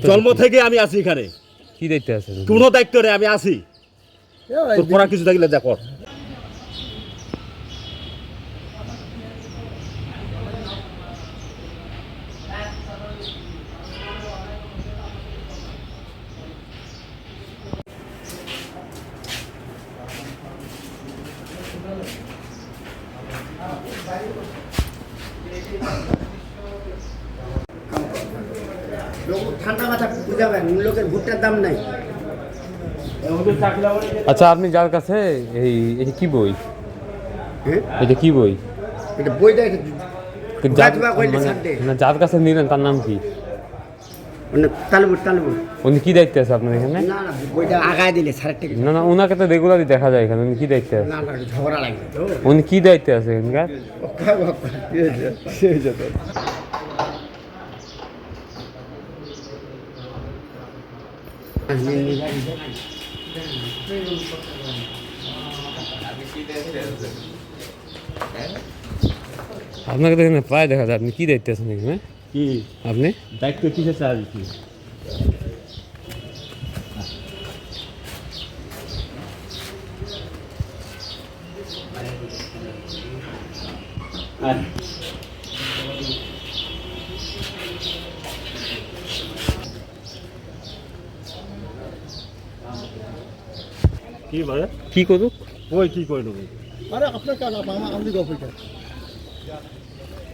জন্ম থেকে আমি আছি এখানে। কি দায়িত্বে আছে? কোনো দায়িত্ব নেই, আমি আছি। তোর করার কিছু থাকলে যা কর। ঠান্ডা মাথা বুঝাবেন, লোকের ভুট্টার দাম নাই। আচ্ছা, আপনি যার কাছে এটা কি বই? হ্যাঁ, এটা কি বই? এটা বইটা যার কাছে নিলেন তার নাম কি? তালুবুর। উনি কি দায়িত্বে আছে আপনার এখানে? না না, বইটা আগায় দিলে স্যারের থেকে। না না, ওনাকে তো রেগুলারই দেখা যায় এখানে। উনি কি দায়িত্বে আছে? না না, ঝগড়া লাগবে তো। উনি কি দায়িত্বে আছে এখানকার? আপনাকে তো এখানে প্রায় দেখা যায়। আপনি কি দায়িত্বে আছেন এখানে? কি আপনি দায়িত্ব কিসের চাল কি? কি বলে? কি করুক? ওই কি করে নেবো? আরে আপনার কাজ আমি গল্পটা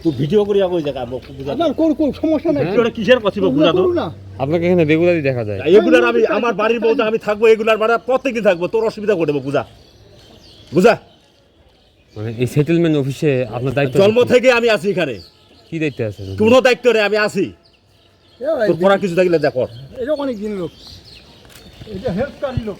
তুই ভিডিও করিয়া কই জায়গা বুঝা আপনার কোন সমস্যা নাই। ওটা কিসের কথা বুঝা তো? আপনাকে এখানে রেগুলারই দেখা যায়। এগুলার আমি আমার বাড়ির বউতে আমি থাকবো, এগুলার মানে প্রত্যেকদিন থাকবো। তোর অসুবিধা করে দেবো, বুঝা বুঝা। মানে এই সেটেলমেন্ট অফিসে আপনার দায়িত্ব? জন্ম থেকে আমি আছি এখানে। কি দায়িত্বে আছে? কোনো দায়িত্ব নেই, আমি আছি। তোর করার কিছু থাকলে যা কর। এটা অনেক দিন লোক, এটা হেল্পকারী লোক।